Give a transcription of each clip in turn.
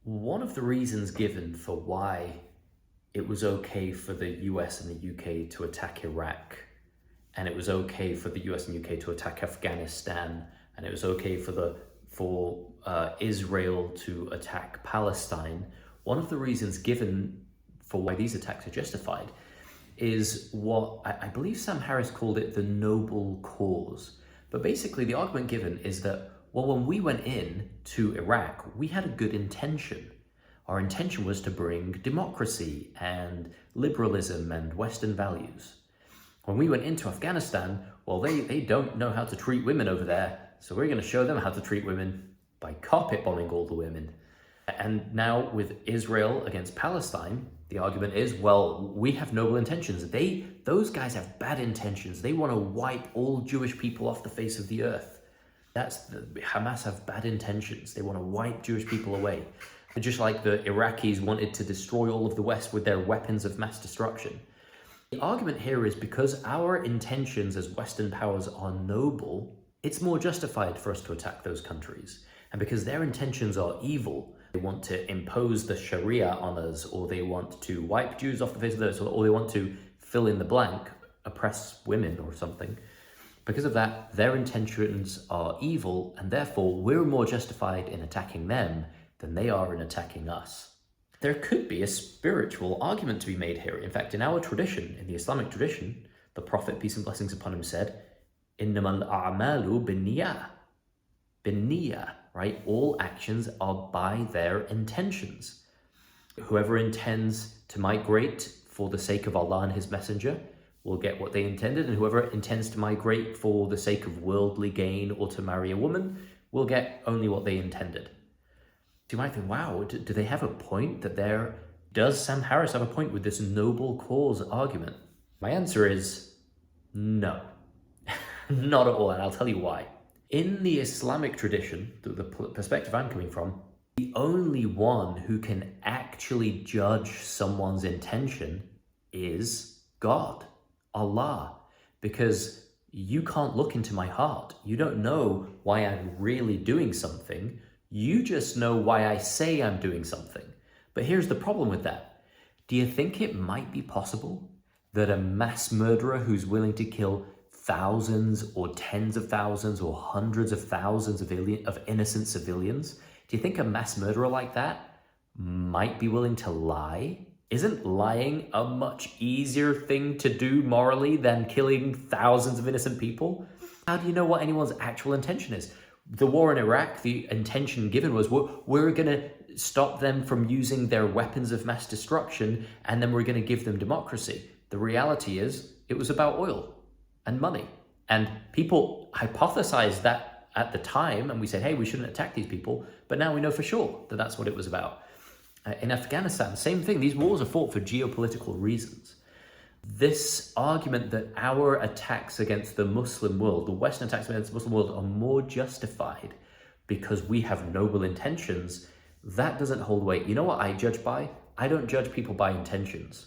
One of the reasons given for why it was okay for the US and the UK to attack Iraq, and it was okay for the US and UK to attack Afghanistan, and it was okay for Israel to attack Palestine, one of the reasons given for why these attacks are justified is what I believe Sam Harris called it the noble cause. But basically the argument given is that, well, when we went in to Iraq, we had a good intention. Our intention was to bring democracy and liberalism and Western values. When we went into Afghanistan, well, they don't know how to treat women over there, so we're going to show them how to treat women by carpet bombing all the women. And now with Israel against Palestine, the argument is, well, we have noble intentions. Those guys have bad intentions. They want to wipe all Jewish people off the face of the earth. Hamas have bad intentions. They want to wipe Jewish people away. Just like the Iraqis wanted to destroy all of the West with their weapons of mass destruction. The argument here is because our intentions as Western powers are noble, it's more justified for us to attack those countries. And because their intentions are evil, they want to impose the Sharia on us, or they want to wipe Jews off the face of the earth, or they want to fill in the blank, oppress women or something. Because of that, their intentions are evil, and therefore we're more justified in attacking them than they are in attacking us. There could be a spiritual argument to be made here. In fact, in our tradition, in the Islamic tradition, the Prophet, peace and blessings upon him, said, "Innamal a'malu binniyah." Binniyah, right? All actions are by their intentions. Whoever intends to migrate for the sake of Allah and His Messenger will get what they intended, and whoever intends to migrate for the sake of worldly gain or to marry a woman will get only what they intended. So you might think, wow, do they have a point does Sam Harris have a point with this noble cause argument? My answer is no, not at all, and I'll tell you why. In the Islamic tradition, the perspective I'm coming from, the only one who can actually judge someone's intention is God, Allah, because you can't look into my heart. You don't know why I'm really doing something. You just know why I say I'm doing something. But here's the problem with that. Do you think it might be possible that a mass murderer who's willing to kill thousands or tens of thousands or hundreds of thousands of innocent civilians, do you think a mass murderer like that might be willing to lie? Isn't lying a much easier thing to do morally than killing thousands of innocent people? How do you know what anyone's actual intention is? The war in Iraq, the intention given was we're going to stop them from using their weapons of mass destruction, and then we're going to give them democracy. The reality is it was about oil and money. And people hypothesized that at the time, and we said, hey, we shouldn't attack these people. But now we know for sure that that's what it was about. In Afghanistan, same thing. These wars are fought for geopolitical reasons. This argument that our attacks against the Muslim world, the Western attacks against the Muslim world, are more justified because we have noble intentions, that doesn't hold weight. You know what I judge by? I don't judge people by intentions.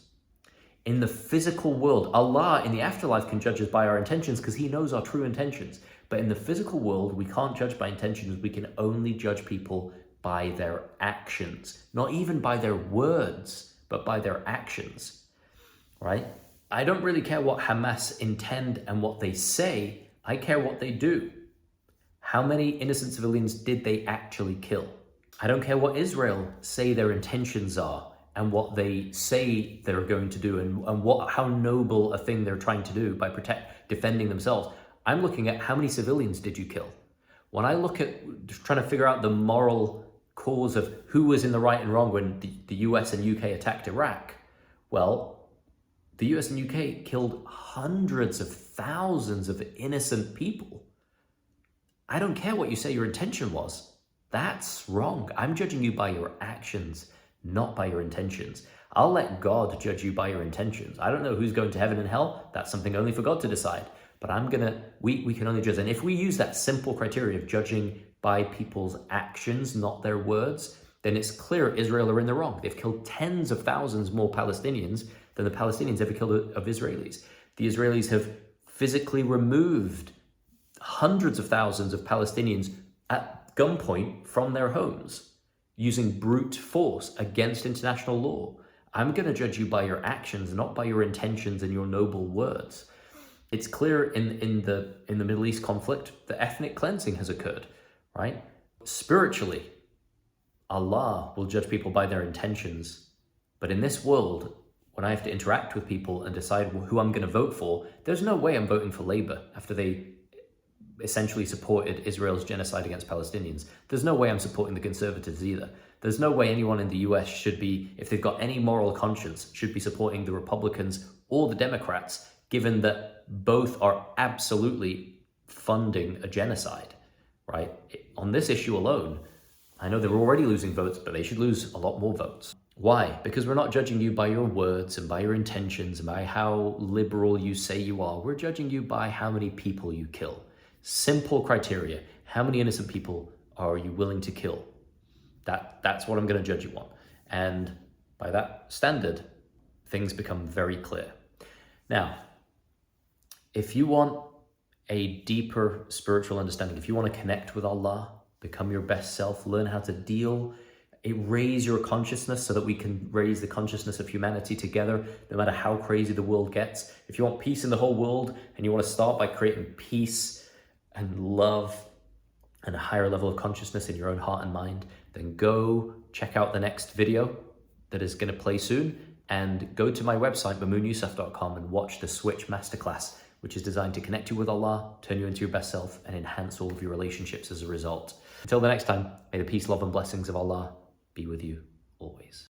In the physical world, Allah in the afterlife can judge us by our intentions because He knows our true intentions. But in the physical world, we can't judge by intentions. We can only judge people by their actions. Not even by their words, but by their actions, right? I don't really care what Hamas intend and what they say. I care what they do. How many innocent civilians did they actually kill? I don't care what Israel say their intentions are and what they say they're going to do and how noble a thing they're trying to do by defending themselves. I'm looking at how many civilians did you kill? When I look at trying to figure out the moral cause of who was in the right and wrong when the US and UK attacked Iraq, well, the US and UK killed hundreds of thousands of innocent people. I don't care what you say your intention was. That's wrong. I'm judging you by your actions, not by your intentions. I'll let God judge you by your intentions. I don't know who's going to heaven and hell. That's something only for God to decide. But we can only judge. And if we use that simple criteria of judging by people's actions, not their words, then it's clear Israel are in the wrong. They've killed tens of thousands more Palestinians than the Palestinians ever killed of Israelis. The Israelis have physically removed hundreds of thousands of Palestinians at gunpoint from their homes. using brute force against international law. I'm going to judge you by your actions, not by your intentions and your noble words. It's clear in the Middle East conflict that ethnic cleansing has occurred, right? Spiritually, Allah will judge people by their intentions. But in this world, when I have to interact with people and decide who I'm going to vote for, there's no way I'm voting for Labour after they essentially supported Israel's genocide against Palestinians. There's no way I'm supporting the Conservatives either. There's no way anyone in the US should be, if they've got any moral conscience, should be supporting the Republicans or the Democrats, given that both are absolutely funding a genocide, right? On this issue alone, I know they're already losing votes, but they should lose a lot more votes. Why? Because we're not judging you by your words and by your intentions and by how liberal you say you are. We're judging you by how many people you kill. Simple criteria. How many innocent people are you willing to kill? That's what I'm going to judge you on. And by that standard, things become very clear. Now, if you want a deeper spiritual understanding, if you want to connect with Allah, become your best self, learn how to deal, raise your consciousness so that we can raise the consciousness of humanity together, no matter how crazy the world gets. If you want peace in the whole world and you want to start by creating peace and love and a higher level of consciousness in your own heart and mind, then go check out the next video that is going to play soon, and go to my website, mamoonyusuf.com, and watch the Switch Masterclass, which is designed to connect you with Allah, turn you into your best self, and enhance all of your relationships as a result. Until the next time, may the peace, love, and blessings of Allah be with you always.